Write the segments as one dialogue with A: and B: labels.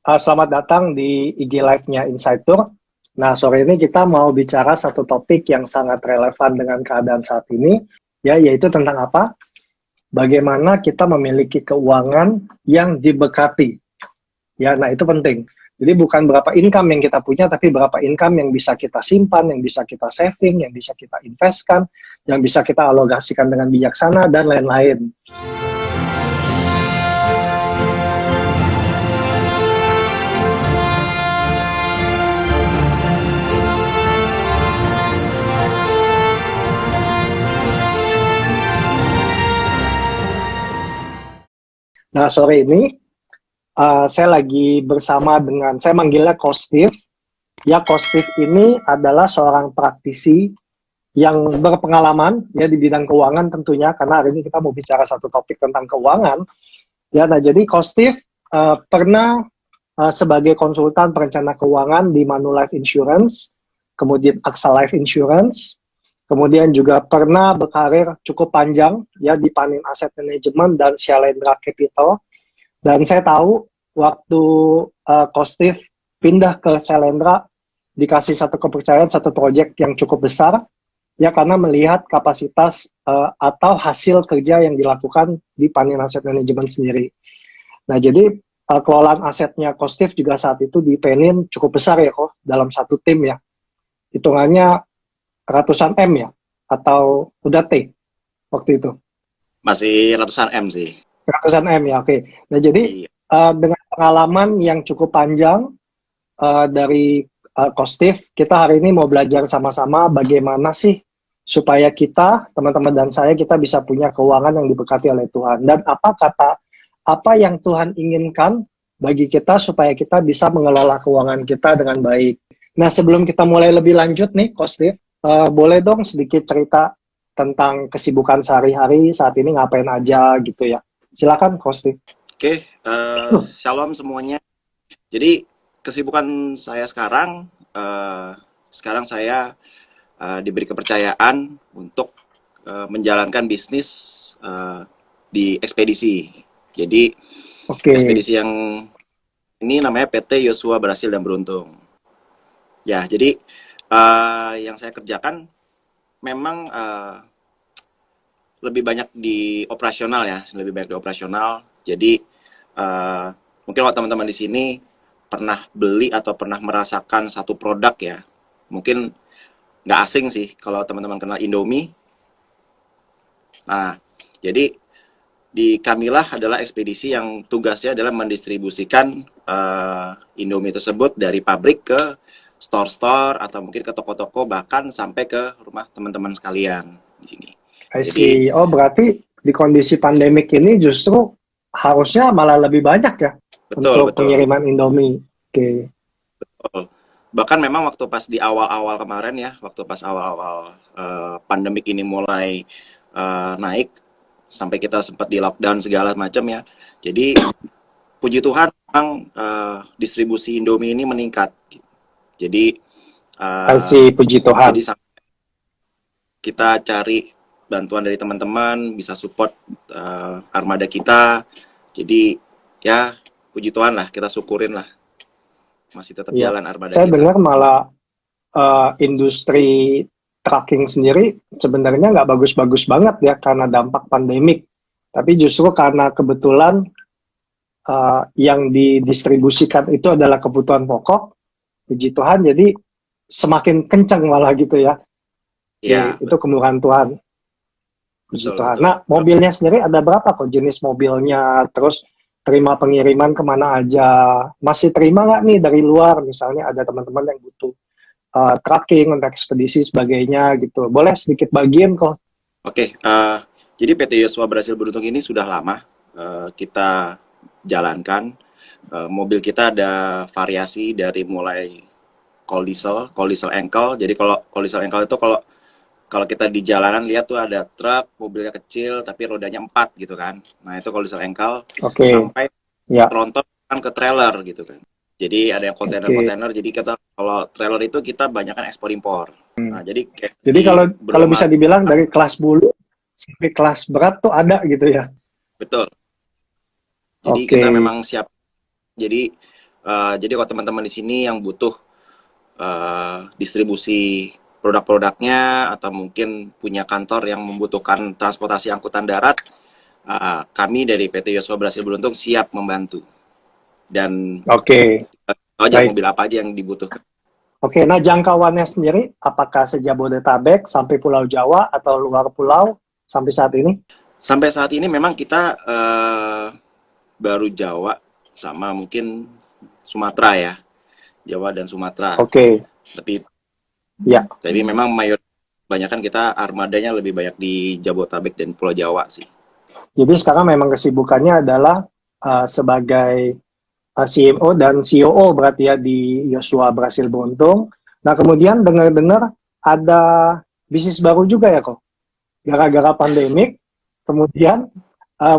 A: Selamat datang di IG Live-nya Insightur. Nah, sore ini kita mau bicara satu topik yang sangat relevan dengan keadaan saat ini, yaitu tentang apa? Bagaimana kita memiliki keuangan yang diberkati. Nah itu penting. Jadi bukan berapa income yang kita punya, tapi berapa income yang bisa kita simpan, yang bisa kita saving, yang bisa kita investkan, yang bisa kita alokasikan dengan bijaksana, dan lain-lain. Nah, sore ini saya lagi bersama dengan, saya manggilnya Coach Steve. Coach Steve ini adalah seorang praktisi yang berpengalaman di bidang keuangan tentunya, karena hari ini kita mau bicara satu topik tentang keuangan. Nah jadi Coach Steve pernah sebagai konsultan perencana keuangan di Manulife Insurance, kemudian AXA Life Insurance, kemudian juga pernah berkarir cukup panjang di Panin Asset Management dan Shalendra Capital. Dan saya tahu waktu Coach Steve pindah ke Shalendra, dikasih satu kepercayaan, satu proyek yang cukup besar, karena melihat kapasitas atau hasil kerja yang dilakukan di Panin Asset Management sendiri. Nah, jadi kelolaan asetnya Coach Steve juga saat itu di Panin cukup besar kok, dalam satu tim hitungannya ratusan M atau udah T waktu itu?
B: Masih ratusan M sih.
A: Ratusan M oke. Nah jadi dengan pengalaman yang cukup panjang dari Coach Steve, kita hari ini mau belajar sama-sama bagaimana sih supaya kita, teman-teman dan saya, kita bisa punya keuangan yang diberkati oleh Tuhan. Dan apa yang Tuhan inginkan bagi kita supaya kita bisa mengelola keuangan kita dengan baik. Nah sebelum kita mulai lebih lanjut nih Coach Steve, boleh dong sedikit cerita tentang kesibukan sehari-hari saat ini ngapain aja gitu ya. Silakan Coach Steve.
B: Oke, shalom semuanya. Jadi kesibukan saya sekarang saya diberi kepercayaan untuk menjalankan bisnis di ekspedisi. Jadi ekspedisi yang ini namanya PT Yosua Berhasil dan Beruntung. Jadi yang saya kerjakan memang lebih banyak di operasional Jadi mungkin kalau teman-teman di sini pernah beli atau pernah merasakan satu produk mungkin nggak asing sih kalau teman-teman kenal Indomie. Nah, jadi di Kamilah adalah ekspedisi yang tugasnya adalah mendistribusikan Indomie tersebut dari pabrik ke store-store atau mungkin ke toko-toko, bahkan sampai ke rumah teman-teman sekalian di sini.
A: Jadi, berarti di kondisi pandemik ini justru harusnya malah lebih banyak untuk pengiriman Indomie.
B: Betul. Bahkan memang waktu pas di awal-awal kemarin waktu pas awal-awal pandemik ini mulai naik, sampai kita sempat di lockdown segala macam Jadi puji Tuhan memang distribusi Indomie ini meningkat. Jadi
A: puji Tuhan.
B: Jadi kita cari bantuan dari teman-teman, bisa support armada kita. Jadi puji Tuhan lah, kita syukurin lah masih tetap jalan armada
A: saya
B: kita.
A: Dengar malah industri trucking sendiri sebenarnya nggak bagus-bagus banget karena dampak pandemik. Tapi justru karena kebetulan yang didistribusikan itu adalah kebutuhan pokok, puji Tuhan, jadi semakin kencang malah gitu itu kemurahan Tuhan. Puji Tuhan. Nah, mobilnya sendiri ada berapa kok jenis mobilnya? Terus terima pengiriman kemana aja? Masih terima nggak nih dari luar? Misalnya ada teman-teman yang butuh trucking untuk ekspedisi sebagainya gitu. Boleh sedikit bagian kok?
B: Oke, jadi PT Yosua Berhasil Beruntung ini sudah lama kita jalankan. Mobil kita ada variasi dari mulai cold diesel ankle. Jadi kalau cold diesel ankle itu kalau kita di jalanan lihat tuh ada truk, mobilnya kecil tapi rodanya 4 gitu kan. Nah itu cold diesel ankle sampai tronton ke trailer gitu kan. Jadi ada yang kontainer. Jadi kalau trailer itu kita banyakkan ekspor impor. Nah jadi
A: kalau bisa dibilang dari kelas bulu sampai kelas berat tuh ada gitu ya.
B: Betul. Jadi kita memang siap. Jadi Jadi kalau teman-teman di sini yang butuh distribusi produk-produknya atau mungkin punya kantor yang membutuhkan transportasi angkutan darat, kami dari PT Yosua Berhasil Beruntung siap membantu. Dan
A: Oke,
B: aja
A: baik.
B: mobil apa aja yang dibutuhkan.
A: Oke, nah jangkauannya sendiri, apakah sejabodetabek sampai Pulau Jawa atau luar pulau sampai saat ini?
B: Sampai saat ini memang kita baru Jawa sama mungkin Sumatera ya, Jawa dan Sumatera.
A: Oke,
B: Tapi
A: ya.
B: memang kebanyakan kita armadanya lebih banyak di Jabotabek dan Pulau Jawa sih.
A: Jadi sekarang memang kesibukannya adalah sebagai CMO dan COO berarti ya di Yosua Berhasil Beruntung. Nah kemudian dengar-dengar ada bisnis baru juga ya kok. Gara-gara pandemik, kemudian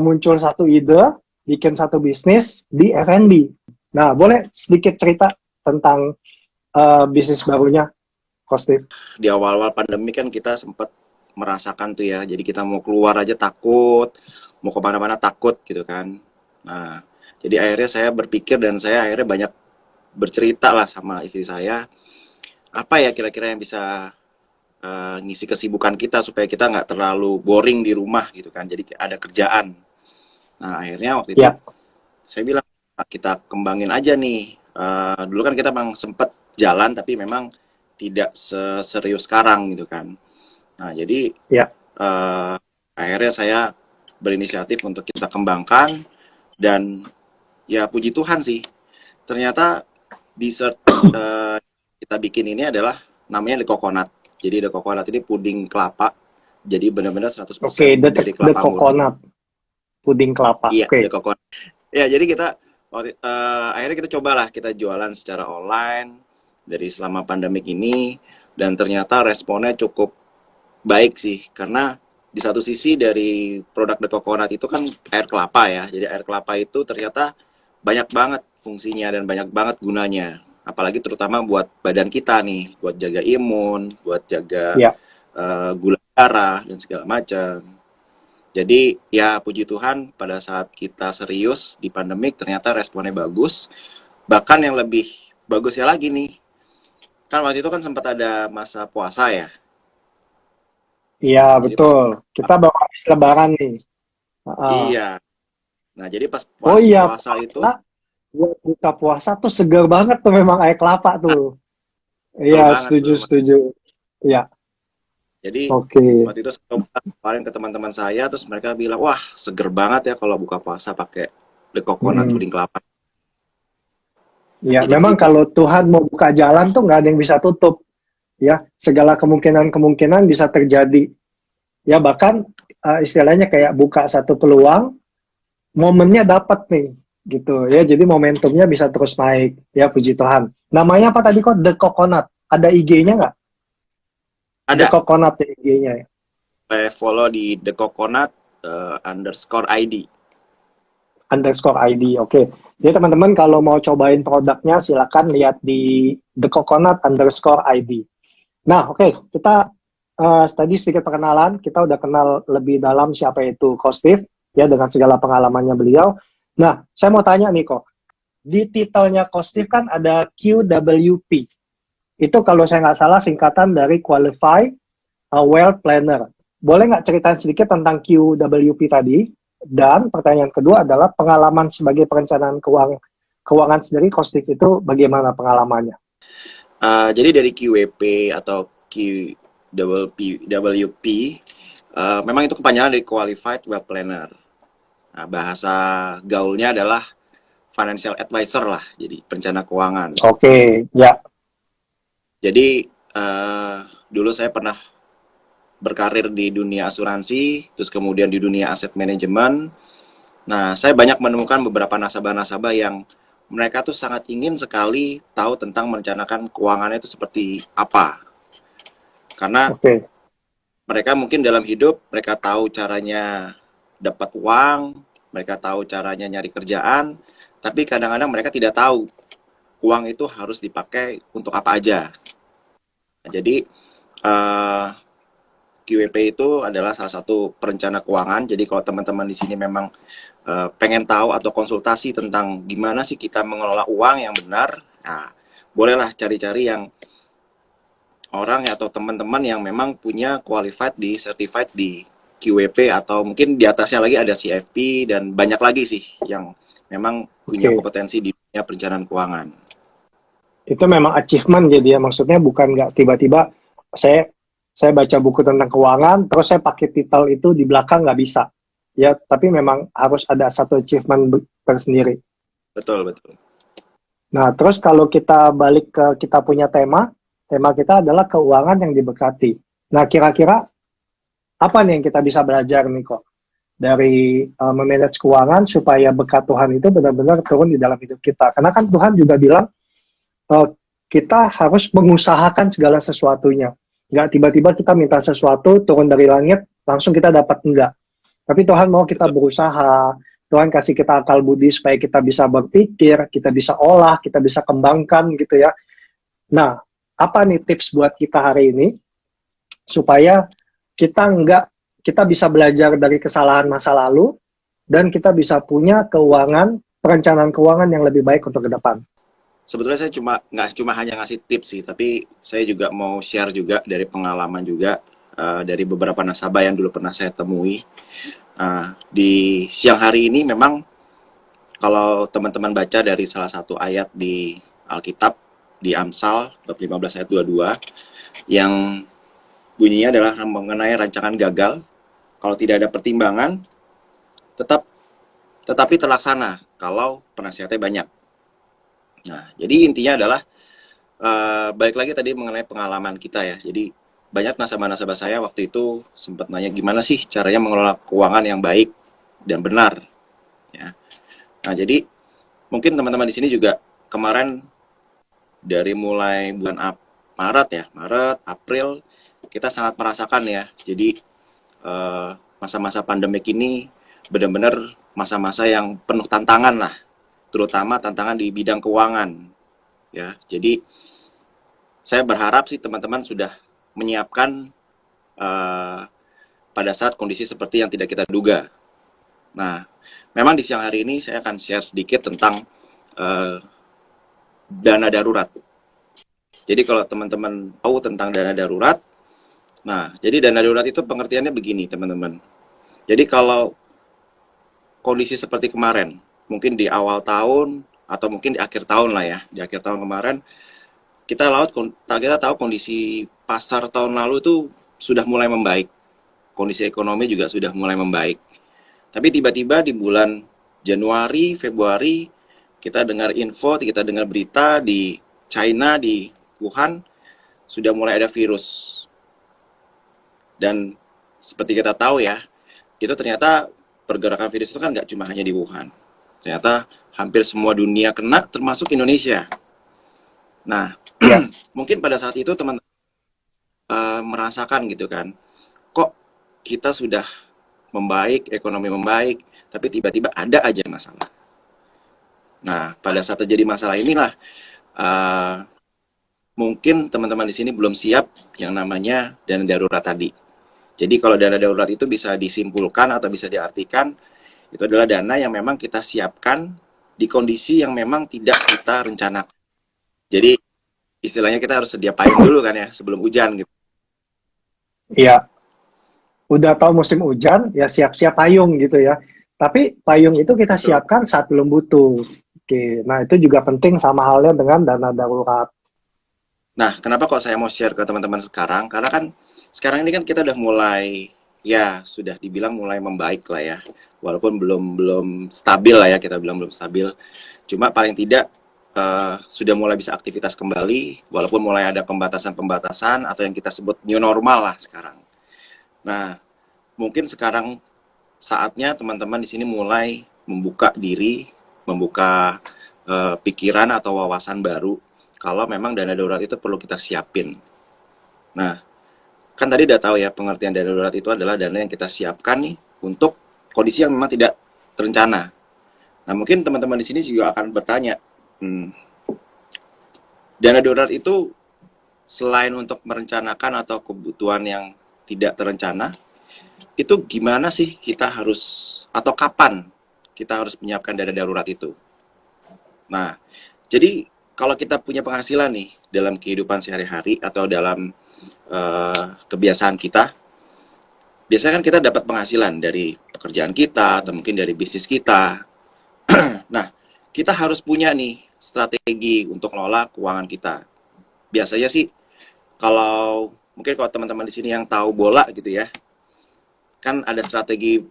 A: muncul satu ide, bikin satu bisnis di F&B. Nah boleh sedikit cerita tentang bisnis barunya, Kostif?
B: Di awal-awal pandemi kan kita sempat merasakan tuh ya, jadi kita mau keluar aja takut, mau kemana-mana takut gitu kan. Nah, jadi akhirnya saya berpikir dan saya akhirnya banyak bercerita lah sama istri saya, apa ya kira-kira yang bisa ngisi kesibukan kita supaya kita nggak terlalu boring di rumah gitu kan, jadi ada kerjaan. Nah, akhirnya waktu itu
A: Ya,
B: saya bilang, kita kembangin aja nih. Dulu kan kita memang sempat jalan, tapi memang tidak serius sekarang gitu kan. Nah, jadi
A: ya.
B: eh, akhirnya saya berinisiatif untuk kita kembangkan dan ya puji Tuhan sih. Ternyata dessert kita bikin ini adalah namanya The Coconut. Jadi The Coconut ini puding kelapa. Jadi benar-benar
A: Oke,
B: 100% dari
A: the
B: kelapa murni.
A: coconut, puding kelapa.
B: Iya, The
A: Oke,
B: Coconut. Ya, jadi kita akhirnya kita cobalah kita jualan secara online dari selama pandemik ini dan ternyata responnya cukup baik sih karena di satu sisi dari produk The Coconut itu kan air kelapa ya. Jadi air kelapa itu ternyata banyak banget fungsinya dan banyak banget gunanya. Apalagi terutama buat badan kita nih, buat jaga imun, buat jaga
A: ya.
B: gula darah dan segala macam. Jadi ya puji Tuhan pada saat kita serius di pandemik ternyata responnya bagus. Bahkan yang lebih bagusnya lagi nih, kan waktu itu kan sempat ada masa puasa ya.
A: Iya,
B: Nah, jadi pas
A: betul. Kita baru habis lebaran nih. Heeh.
B: iya. Nah, jadi pas
A: Oh iya,
B: puasa itu
A: puasa, buat buka puasa tuh seger banget tuh memang air kelapa tuh. Iya,
B: betul banget,
A: setuju,
B: betul banget.
A: setuju. Iya,
B: Jadi
A: oke.
B: waktu itu saya coba kemarin ke teman-teman saya terus mereka bilang, "Wah, seger banget ya kalau buka puasa pakai the coconut
A: Mm-mm.
B: puding kelapa."
A: Iya,
B: Jadi
A: memang
B: begitu.
A: kalau Tuhan mau buka jalan tuh nggak ada yang bisa tutup. Ya, segala kemungkinan-kemungkinan bisa terjadi. Ya, bahkan istilahnya kayak buka satu peluang, momennya dapat nih, gitu ya. Jadi momentumnya bisa terus naik. Ya, puji Tuhan. Namanya apa tadi kok? The Coconut. Ada IG-nya nggak? The
B: Ada
A: Coconut ya IG-nya ya.
B: saya follow di the coconut underscore ID.
A: Underscore ID. Oke. Jadi teman-teman kalau mau cobain produknya silakan lihat di The Coconut underscore ID. Nah, oke, kita tadi sedikit perkenalan, kita udah kenal lebih dalam siapa itu Kostif, ya dengan segala pengalamannya beliau. Nah, saya mau tanya nih kok, di titelnya Kostif kan ada QWP. Itu kalau saya nggak salah singkatan dari Qualified Wealth Planner. Boleh nggak ceritain sedikit tentang QWP tadi? Dan pertanyaan kedua adalah pengalaman sebagai perencanaan keuangan sendiri, Kostif itu bagaimana pengalamannya?
B: Jadi dari QWP atau QWP memang itu kepanjangan dari Qualified Wealth Planner. Nah, bahasa gaulnya adalah financial advisor lah, jadi perencana keuangan.
A: Oke, ya.
B: Jadi dulu saya pernah berkarir di dunia asuransi, terus kemudian di dunia aset manajemen. Nah, saya banyak menemukan beberapa nasabah-nasabah yang mereka tuh sangat ingin sekali tahu tentang merencanakan keuangannya itu seperti apa. Karena
A: Oke.
B: mereka mungkin dalam hidup, mereka tahu caranya dapat uang, mereka tahu caranya nyari kerjaan, tapi kadang-kadang mereka tidak tahu uang itu harus dipakai untuk apa aja. Nah, jadi, eh, QWP itu adalah salah satu perencana keuangan. Jadi kalau teman-teman di sini memang pengen tahu atau konsultasi tentang gimana sih kita mengelola uang yang benar, nah bolehlah cari-cari yang orang atau teman-teman yang memang punya qualified di certified di QWP, atau mungkin di atasnya lagi ada CFP dan banyak lagi sih yang memang punya
A: Oke,
B: kompetensi di dunia perencanaan keuangan.
A: itu memang achievement jadi ya, maksudnya bukan nggak tiba-tiba saya saya baca buku tentang keuangan, terus saya pakai titel itu di belakang nggak bisa. Ya, tapi memang harus ada satu achievement tersendiri.
B: Betul, betul.
A: Nah, terus kalau kita balik ke kita punya tema, tema kita adalah keuangan yang diberkati. Nah, kira-kira apa nih yang kita bisa belajar nih kok dari memanage keuangan supaya berkat Tuhan itu benar-benar turun di dalam hidup kita. Karena kan Tuhan juga bilang kita harus mengusahakan segala sesuatunya. Nggak tiba-tiba kita minta sesuatu turun dari langit, langsung kita dapat enggak. Tapi Tuhan mau kita
B: Betul.
A: berusaha, Tuhan kasih kita akal budi supaya kita bisa berpikir, kita bisa olah, kita bisa kembangkan gitu ya. Nah, apa nih tips buat kita hari ini supaya kita bisa belajar dari kesalahan masa lalu dan kita bisa punya perencanaan keuangan yang lebih baik untuk ke depan.
B: Sebetulnya saya nggak cuma hanya ngasih tips sih, tapi saya juga mau share juga dari pengalaman juga, dari beberapa nasabah yang dulu pernah saya temui. Di siang hari ini memang kalau teman-teman baca dari salah satu ayat di Alkitab, di Amsal bab 15 ayat 22, yang bunyinya adalah mengenai rancangan gagal. Kalau tidak ada pertimbangan, tetapi terlaksana kalau penasihatnya banyak. Nah, jadi intinya adalah balik lagi tadi mengenai pengalaman kita ya. Jadi banyak nasabah-nasabah saya waktu itu sempat nanya gimana sih caranya mengelola keuangan yang baik dan benar. Ya. Nah, jadi mungkin teman-teman di sini juga kemarin dari mulai bulan Maret ya, Maret, April, kita sangat merasakan ya. Jadi masa-masa pandemik ini benar-benar masa-masa yang penuh tantangan lah, terutama tantangan di bidang keuangan. Ya, jadi saya berharap sih teman-teman sudah menyiapkan uh, pada saat kondisi seperti yang tidak kita duga. Nah, memang di siang hari ini saya akan share sedikit tentang uh, dana darurat. Jadi kalau teman-teman tahu tentang dana darurat, nah, jadi dana darurat itu pengertiannya begini, teman-teman. Jadi kalau kondisi seperti kemarin, mungkin di awal tahun atau mungkin di akhir tahun lah ya, di akhir tahun kemarin, kita tahu kondisi pasar tahun lalu itu sudah mulai membaik, kondisi ekonomi juga sudah mulai membaik. Tapi tiba-tiba di bulan Januari, Februari, kita dengar info, kita dengar berita di China, di Wuhan, sudah mulai ada virus. Dan seperti kita tahu ya, itu ternyata pergerakan virus itu kan nggak cuma hanya di Wuhan. Ternyata hampir semua dunia kena, termasuk Indonesia. Nah,
A: Ya,
B: mungkin pada saat itu teman-teman merasakan gitu kan, kok kita sudah membaik, ekonomi membaik, tapi tiba-tiba ada aja masalah. Nah, pada saat terjadi masalah inilah uh, mungkin teman-teman di sini belum siap yang namanya dana darurat tadi. Jadi kalau dana darurat itu bisa disimpulkan atau bisa diartikan itu adalah dana yang memang kita siapkan di kondisi yang memang tidak kita rencanakan. Jadi istilahnya kita harus sedia payung dulu kan ya sebelum hujan gitu.
A: iya. Udah tahu musim hujan, ya siap-siap payung gitu ya. Tapi payung itu kita
B: Betul.
A: siapkan saat belum butuh. Oke, nah itu juga penting sama halnya dengan dana darurat.
B: Nah, kenapa kok saya mau share ke teman-teman sekarang? Karena kan sekarang ini kan kita udah mulai, ya sudah dibilang mulai membaik lah ya. Walaupun belum belum stabil lah ya, kita bilang belum stabil. Cuma paling tidak sudah mulai bisa aktivitas kembali, walaupun mulai ada pembatasan-pembatasan atau yang kita sebut new normal lah sekarang. Nah, mungkin sekarang saatnya teman-teman di sini mulai membuka diri, membuka pikiran atau wawasan baru kalau memang dana darurat itu perlu kita siapin. Nah, kan tadi udah tahu ya pengertian dana darurat itu adalah dana yang kita siapkan nih untuk kondisi yang memang tidak terencana. Nah, mungkin teman-teman di sini juga akan bertanya, dana darurat itu selain untuk merencanakan atau kebutuhan yang tidak terencana, itu gimana sih kita harus, atau kapan kita harus menyiapkan dana darurat itu? Nah, jadi kalau kita punya penghasilan nih dalam kehidupan sehari-hari atau dalam kebiasaan kita, biasanya kan kita dapat penghasilan dari pekerjaan kita atau mungkin dari bisnis kita. Nah, kita harus punya nih strategi untuk ngelola keuangan kita. Biasanya sih kalau mungkin kalau teman-teman di sini yang tahu bola gitu ya, kan ada strategi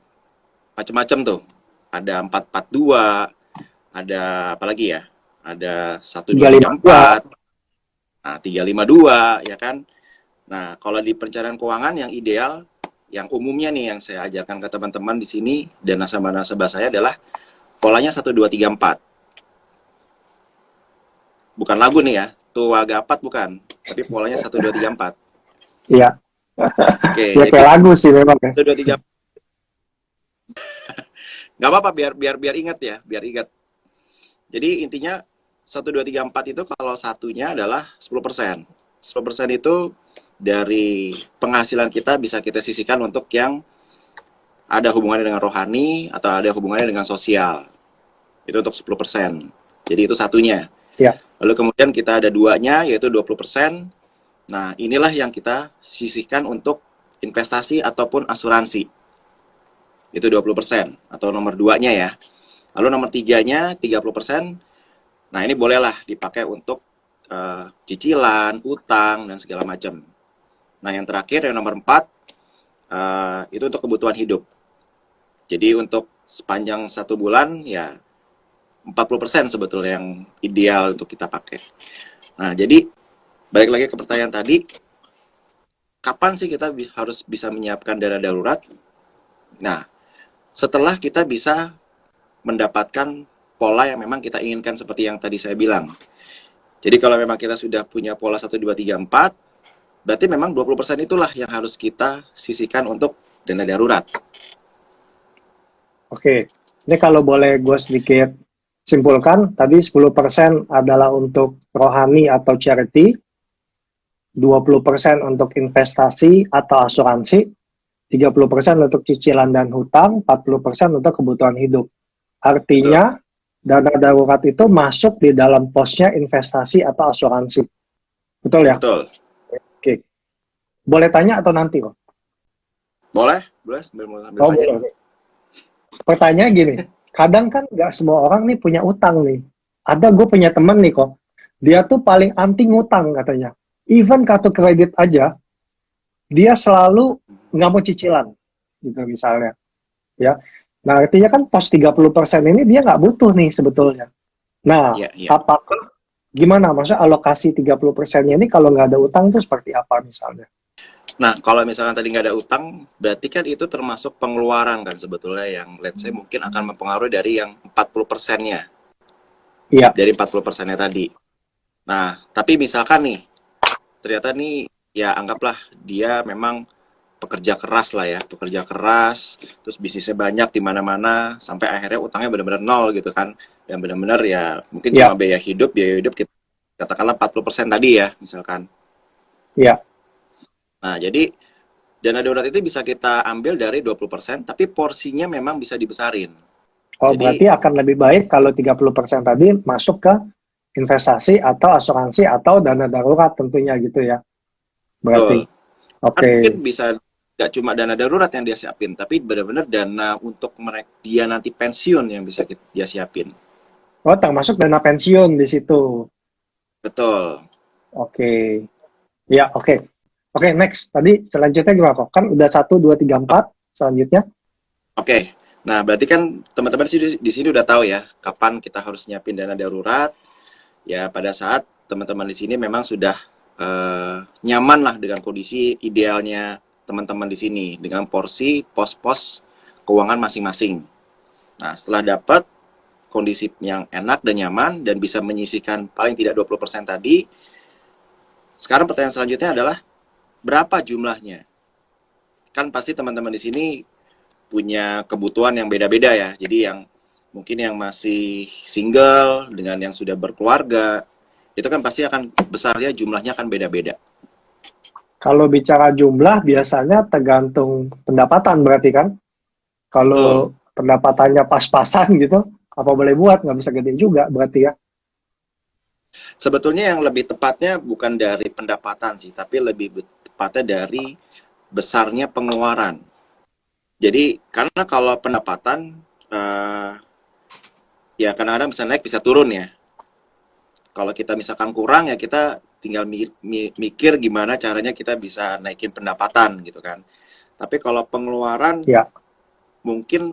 B: macam-macam tuh. Ada 4-4-2, ada apa lagi ya? Ada 1-2-3-4,
A: 352.
B: nah 3-5-2 ya kan. Nah, kalau di perencanaan keuangan yang ideal, yang umumnya nih yang saya ajarkan ke teman-teman di sini dan nasabah-nasabah saya adalah polanya 1-2-3-4. Bukan lagu nih ya, tua gapat bukan, tapi polanya 1-2-3-4.
A: Iya.
B: Oke,
A: Ya
B: jadi
A: kayak lagu sih memang ya.
B: 1-2-3, nggak apa-apa, biar ingat ya, biar ingat. Jadi intinya 1-2-3-4 itu kalau satunya adalah 10%. 10% itu dari penghasilan kita bisa kita sisihkan untuk yang ada hubungannya dengan rohani atau ada hubungannya dengan sosial. Itu untuk 10%. Jadi itu satunya.
A: Ya.
B: Lalu kemudian kita ada duanya, yaitu 20%. Nah, inilah yang kita sisihkan untuk investasi ataupun asuransi. Itu 20%, atau nomor duanya ya. Lalu nomor tiganya, 30%. Nah, ini bolehlah dipakai untuk cicilan, utang, dan segala macam. Nah, yang terakhir, yang nomor 4, itu untuk kebutuhan hidup. Jadi untuk sepanjang 1 bulan, ya 40% sebetulnya yang ideal untuk kita pakai. Nah, jadi balik lagi ke pertanyaan tadi, kapan sih kita harus bisa menyiapkan dana darurat? Nah, setelah kita bisa mendapatkan pola yang memang kita inginkan seperti yang tadi saya bilang. Jadi kalau memang kita sudah punya pola 1-2-3-4, berarti memang 20% itulah yang harus kita sisihkan untuk dana darurat.
A: Oke. Ini kalau boleh gue sedikit simpulkan, tadi 10% adalah untuk rohani atau charity, 20% untuk investasi atau asuransi, 30% untuk cicilan dan hutang, 40% untuk kebutuhan hidup. Artinya, dana darurat itu masuk di dalam posnya investasi atau asuransi. Betul ya?
B: Betul.
A: Oke. Boleh tanya atau nanti kok?
B: Boleh sambil tanya.
A: Boleh. Pertanyaan gini, kadang kan nggak semua orang nih punya utang nih. Ada gue punya temen nih kok, dia tuh paling anti ngutang katanya. Even kartu kredit aja, dia selalu nggak mau cicilan, gitu misalnya. Ya, nah artinya kan pos 30% ini dia nggak butuh nih sebetulnya. Nah,
B: Ya.
A: apakah gimana? Maksudnya alokasi 30%-nya ini kalau nggak ada utang tuh seperti apa misalnya?
B: Nah, kalau misalkan tadi nggak ada utang, berarti kan itu termasuk pengeluaran kan sebetulnya yang let's say mungkin akan mempengaruhi dari yang 40%-nya.
A: Iya.
B: Dari 40%-nya tadi. Nah, tapi misalkan nih, ternyata nih, ya anggaplah dia memang pekerja keras lah ya, pekerja keras, terus bisnisnya banyak di mana-mana, sampai akhirnya utangnya benar-benar nol gitu kan. Dan benar-benar ya mungkin
A: Iya.
B: cuma biaya hidup kita katakanlah 40% tadi ya, misalkan.
A: Iya.
B: Nah, jadi dana darurat itu bisa kita ambil dari 20%, tapi porsinya memang bisa dibesarin.
A: Oh,
B: Jadi,
A: berarti akan lebih baik kalau 30% tadi masuk ke investasi atau asuransi atau dana darurat tentunya gitu ya. Berarti.
B: betul. Kan
A: Oke.
B: mungkin bisa nggak cuma dana darurat yang dia siapin, tapi benar-benar dana untuk dia nanti pensiun yang bisa dia siapin.
A: Oh, termasuk dana pensiun di situ.
B: Betul.
A: Oke. Ya, oke. Oke, next. Tadi selanjutnya gimana kok? Kan udah 1, 2, 3, 4. Selanjutnya.
B: Oke. Nah, berarti kan teman-teman di sini udah tahu ya, kapan kita harus nyiapin dana darurat. Ya, pada saat teman-teman di sini memang sudah nyaman lah dengan kondisi idealnya teman-teman di sini dengan porsi pos-pos keuangan masing-masing. Nah, setelah dapat kondisi yang enak dan nyaman dan bisa menyisihkan paling tidak 20% tadi, sekarang pertanyaan selanjutnya adalah berapa jumlahnya? Kan pasti teman-teman di sini punya kebutuhan yang beda-beda ya. Jadi yang mungkin yang masih single dengan yang sudah berkeluarga, itu kan pasti akan besarnya jumlahnya akan beda-beda.
A: Kalau bicara jumlah biasanya tergantung pendapatan berarti kan.
B: Betul.
A: Kalau pendapatannya pas-pasan gitu, apa boleh buat, nggak bisa gede juga berarti ya.
B: Sebetulnya yang lebih tepatnya bukan dari pendapatan sih, tapi lebih tepatnya dari besarnya pengeluaran. Jadi karena kalau pendapatan eh, ya kadang-kadang bisa naik bisa turun ya. Kalau kita misalkan kurang ya kita tinggal mikir gimana caranya kita bisa naikin pendapatan gitu kan. Tapi kalau pengeluaran
A: Ya.
B: mungkin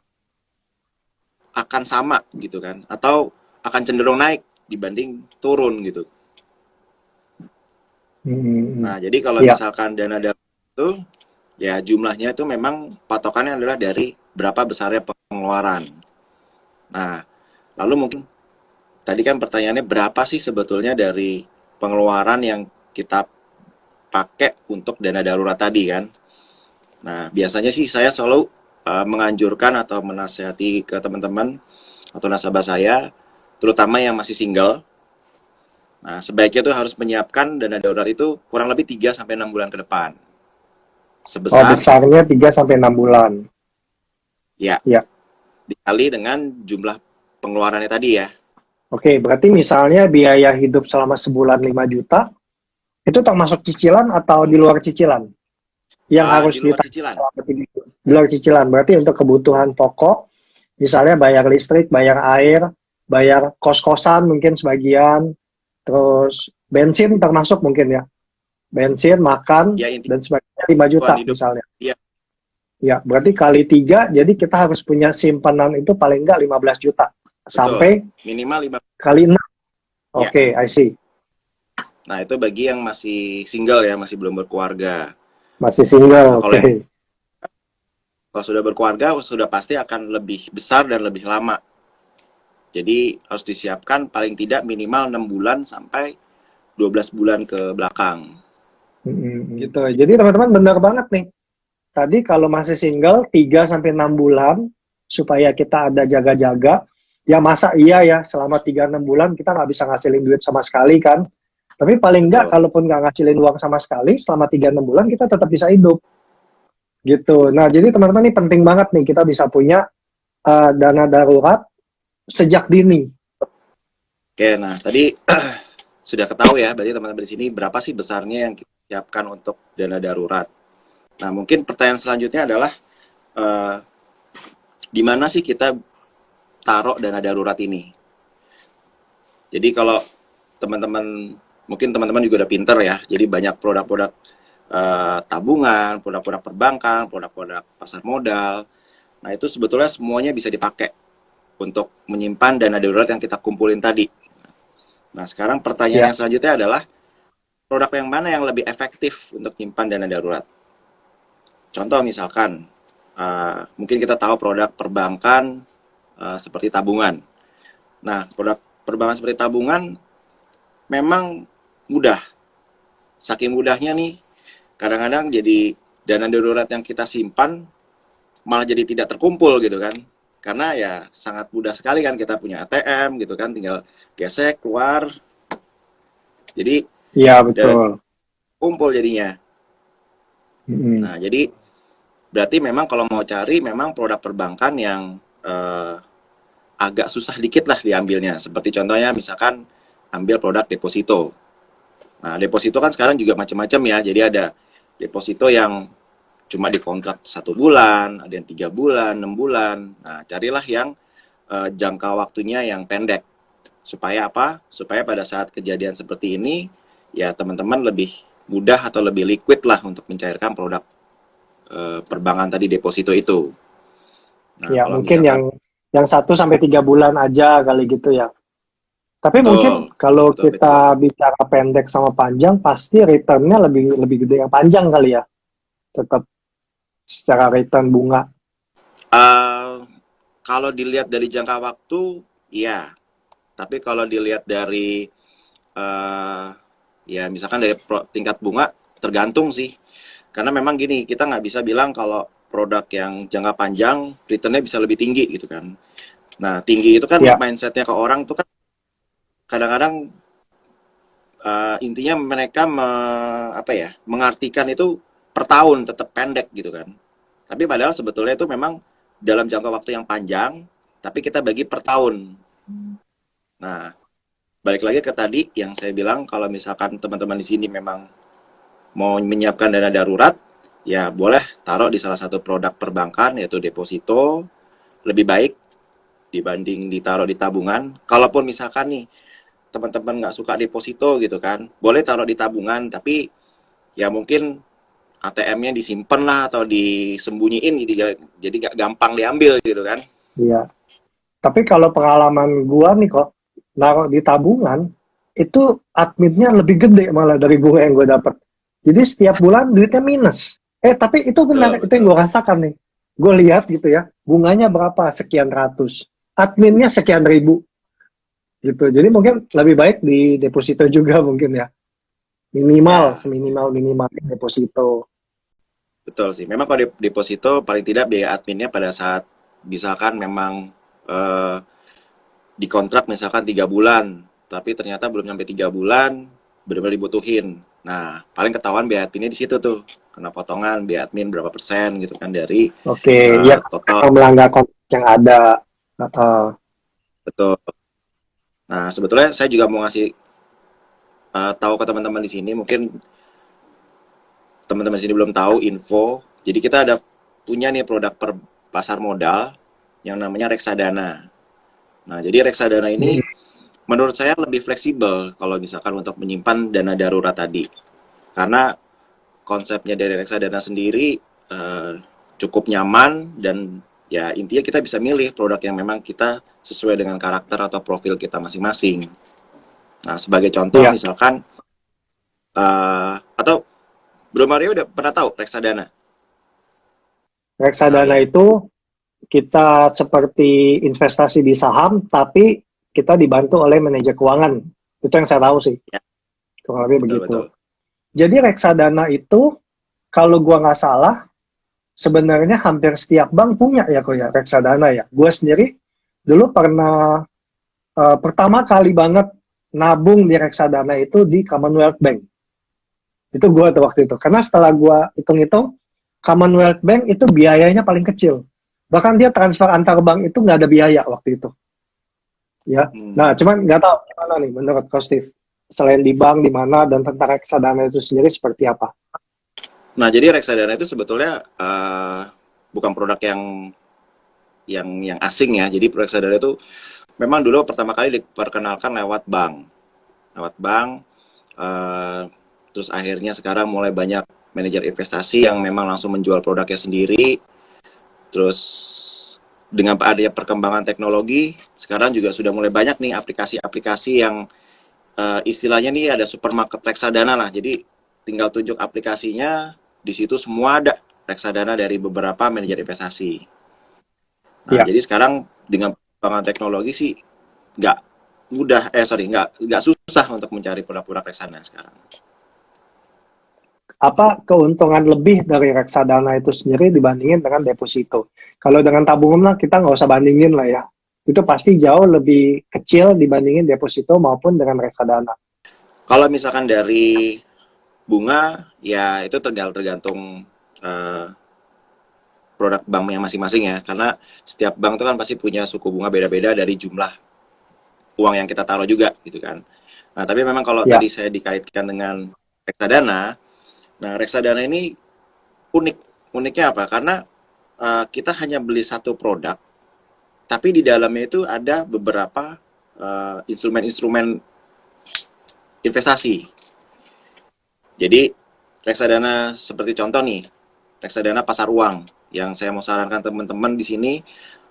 B: akan sama gitu kan, atau akan cenderung naik dibanding turun gitu.
A: Hmm.
B: Nah, jadi kalau
A: Ya.
B: misalkan dana darurat itu ya jumlahnya itu memang patokannya adalah dari berapa besarnya pengeluaran. Nah, lalu mungkin tadi kan pertanyaannya berapa sih sebetulnya dari pengeluaran yang kita pakai untuk dana darurat tadi kan? Nah, biasanya sih saya selalu menganjurkan atau menasihati ke teman-teman atau nasabah saya, terutama yang masih single. Nah, sebaiknya tuh harus menyiapkan dana darurat itu kurang lebih 3 sampai 6 bulan ke depan.
A: Oh,
B: Sebesar
A: besarnya 3 sampai 6 bulan.
B: ya
A: Ya.
B: dikali dengan jumlah pengeluarannya tadi ya.
A: Oke, berarti misalnya biaya hidup selama sebulan 5 juta, itu termasuk cicilan atau di luar cicilan? Yang harus
B: Di luar
A: ditanggung
B: cicilan.
A: selama 3 bulan. Di luar cicilan, berarti untuk kebutuhan pokok, misalnya bayar listrik, bayar air, bayar kos-kosan mungkin sebagian, terus bensin termasuk mungkin ya. Bensin, makan,
B: Ya inti
A: dan sebagainya 5
B: kebutuhan
A: juta
B: hidup.
A: misalnya.
B: Ya,
A: Ya, berarti kali 3, jadi kita harus punya simpanan itu paling enggak 15 juta.
B: betul.
A: Sampai
B: Minimal 5.
A: kali 6.
B: Ya.
A: Oke, I see.
B: Nah, itu bagi yang masih single ya, masih belum berkeluarga.
A: Masih single,
B: Nah,
A: oke.
B: kalau sudah berkeluarga sudah pasti akan lebih besar dan lebih lama. Jadi harus disiapkan paling tidak minimal 6 bulan sampai 12 bulan ke belakang.
A: Gitu. Jadi teman-teman benar banget nih. Tadi kalau masih single 3 sampai 6 bulan supaya kita ada jaga-jaga. Ya masa iya ya selama 3 6 bulan kita nggak bisa ngasilin duit sama sekali kan. Tapi paling nggak
B: Betul.
A: kalaupun nggak ngasilin uang sama sekali selama 3 6 bulan kita tetap bisa hidup gitu. Nah jadi teman-teman ini penting banget nih kita bisa punya dana darurat sejak dini.
B: Oke, nah tadi sudah ketahui ya, berarti teman-teman di sini berapa sih besarnya yang kita siapkan untuk dana darurat. Nah, mungkin pertanyaan selanjutnya adalah eh, di mana sih kita taruh dana darurat ini? Jadi kalau teman-teman mungkin teman-teman juga udah pinter ya, jadi banyak produk-produk tabungan, produk-produk perbankan, produk-produk pasar modal. Nah, itu sebetulnya semuanya bisa dipakai untuk menyimpan dana darurat yang kita kumpulin tadi. Nah, sekarang pertanyaan
A: Ya,
B: yang selanjutnya adalah produk yang mana yang lebih efektif untuk menyimpan dana darurat? Contoh misalkan, mungkin kita tahu produk perbankan seperti tabungan. Nah, produk perbankan seperti tabungan memang mudah. Saking mudahnya nih, kadang-kadang jadi dana darurat yang kita simpan malah jadi tidak terkumpul gitu kan. Karena ya sangat mudah sekali kan kita punya ATM gitu kan, tinggal gesek keluar. Jadi
A: iya
B: dana
A: betul.
B: kumpul jadinya.
A: Mm-mm.
B: Nah, jadi berarti memang kalau mau cari memang produk perbankan yang agak susah dikit lah diambilnya. Seperti contohnya misalkan ambil produk deposito. Nah, deposito kan sekarang juga macam-macam ya. Jadi ada deposito yang cuma dikontrak 1 bulan, ada yang 3 bulan, 6 bulan. Nah, carilah yang jangka waktunya yang pendek. Supaya apa? Supaya pada saat kejadian seperti ini, ya teman-teman lebih mudah atau lebih liquid lah untuk mencairkan produk perbankan tadi deposito itu. Nah,
A: Ya
B: kalau
A: mungkin
B: misalkan
A: yang 1 sampai 3 bulan aja kali gitu ya. Tapi mungkin
B: betul,
A: kalau
B: betul betul.
A: kita bicara pendek sama panjang, pasti returnnya lebih lebih gede yang panjang kali ya. Tetap secara return bunga.
B: Uh, Kalau dilihat dari jangka waktu, iya. Tapi kalau dilihat dari uh, ya misalkan dari tingkat bunga, tergantung sih. Karena memang gini, kita nggak bisa bilang kalau produk yang jangka panjang returnnya bisa lebih tinggi gitu kan. Nah, tinggi itu kan
A: Ya,
B: mindsetnya ke orang tuh kan kadang-kadang intinya mereka mengartikan itu per tahun tetap pendek gitu kan. Tapi padahal sebetulnya itu memang dalam jangka waktu yang panjang, tapi kita bagi per tahun. Nah, balik lagi ke tadi yang saya bilang kalau misalkan teman-teman di sini memang mau menyiapkan dana darurat, ya boleh taruh di salah satu produk perbankan yaitu deposito, lebih baik dibanding ditaruh di tabungan. Kalaupun misalkan nih teman-teman nggak suka deposito gitu kan, boleh taruh di tabungan, tapi ya mungkin ATM-nya disimpan lah atau disembunyiin, jadi nggak gampang diambil gitu kan.
A: Iya. Tapi kalau pengalaman gua nih kok, naruh di tabungan, itu adminnya lebih gede malah dari bunga yang gue dapat. Jadi setiap bulan duitnya minus. Tapi itu
B: Betul,
A: benar, itu yang
B: betul.
A: gue rasakan nih. Gue lihat gitu ya, bunganya berapa, sekian ratus. Adminnya sekian ribu, gitu. Jadi mungkin lebih baik di deposito juga mungkin ya. Minimal,
B: Ya,
A: seminimal-minimal deposito.
B: betul sih. Memang kalau deposito paling tidak biaya adminnya pada saat misalkan memang eh, dikontrak misalkan 3 bulan, tapi ternyata belum sampai 3 bulan, benar-benar dibutuhin. Nah, paling ketahuan biaya adminnya di situ tuh, kena potongan biaya admin berapa persen gitu kan dari
A: Oke, ya
B: total.
A: kalau melanggar kontrak yang ada.
B: Betul. Nah, sebetulnya saya juga mau ngasih tahu ke teman-teman di sini, mungkin teman-teman di sini belum tahu info. Jadi kita ada punya nih produk pasar modal yang namanya reksadana. Nah, jadi reksadana ini menurut saya lebih fleksibel kalau misalkan untuk menyimpan dana darurat tadi. Karena konsepnya dari reksadana sendiri cukup nyaman dan ya intinya kita bisa milih produk yang memang kita sesuai dengan karakter atau profil kita masing-masing. Nah, sebagai contoh
A: Iya,
B: misalkan atau Bro Mario udah pernah tahu reksadana? Nah,
A: reksadana
B: ya.
A: itu kita seperti investasi di saham, tapi kita dibantu oleh manajer keuangan. Itu yang saya tahu sih,
B: Ya,
A: kurang lebih
B: betul
A: begitu.
B: betul.
A: Jadi reksadana itu, kalau gua nggak salah, sebenarnya hampir setiap bank punya ya kok ya reksadana ya. Gua sendiri dulu pernah pertama kali banget nabung di reksadana itu di Commonwealth Bank. Itu gua tuh waktu itu. Karena setelah gua hitung-hitung, Commonwealth Bank itu biayanya paling kecil. Bahkan dia transfer antar bank itu nggak ada biaya waktu itu. Ya. Nah,
B: Hmm.
A: cuman nggak tahu gimana nih menurut Coach Steve. Selain di bank, di mana, dan tentang reksadana itu sendiri seperti apa?
B: Nah, jadi reksadana itu sebetulnya bukan produk yang asing ya. Jadi reksadana itu memang dulu pertama kali diperkenalkan lewat bank, eh, terus akhirnya sekarang mulai banyak manajer investasi yang memang langsung menjual produknya sendiri. Terus dengan adanya perkembangan teknologi, sekarang juga sudah mulai banyak nih aplikasi-aplikasi yang istilahnya nih ada supermarket reksadana lah. Jadi tinggal tunjuk aplikasinya, di situ semua ada reksadana dari beberapa manajer investasi. Nah,
A: Ya,
B: jadi sekarang dengan perkembangan teknologi sih nggak nggak susah untuk mencari produk-produk reksadana sekarang.
A: apa keuntungan lebih dari reksadana itu sendiri dibandingin dengan deposito? Kalau dengan tabungan lah kita nggak usah bandingin lah ya. Itu pasti jauh lebih kecil dibandingin deposito maupun dengan reksadana.
B: Kalau misalkan dari bunga, ya itu tergantung eh, produk banknya masing-masing ya, karena setiap bank itu kan pasti punya suku bunga beda-beda dari jumlah uang yang kita taruh juga gitu kan. Nah, tapi memang kalau
A: Ya,
B: tadi saya dikaitkan dengan reksadana, nah reksadana ini unik. Uniknya apa? Karena kita hanya beli satu produk, tapi di dalamnya itu ada beberapa instrumen-instrumen investasi. Jadi reksadana seperti contoh nih, reksadana pasar uang yang saya mau sarankan teman-teman di sini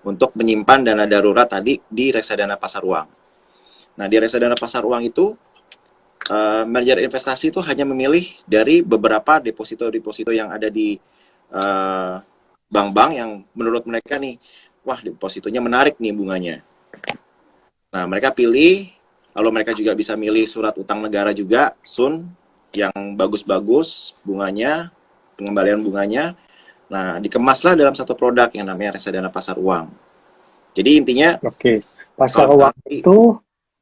B: untuk menyimpan dana darurat tadi di reksadana pasar uang. Nah, di reksadana pasar uang itu manajer investasi itu hanya memilih dari beberapa deposito-deposito yang ada di eh, bank-bank yang menurut mereka nih, wah depositonya menarik nih bunganya. Nah, mereka pilih, lalu mereka juga bisa milih surat utang negara juga, SUN, yang bagus-bagus bunganya, pengembalian bunganya. Nah, dikemaslah dalam satu produk yang namanya reksadana pasar uang. Jadi intinya,
A: oke. Pasar
B: kalau
A: uang
B: tadi,
A: itu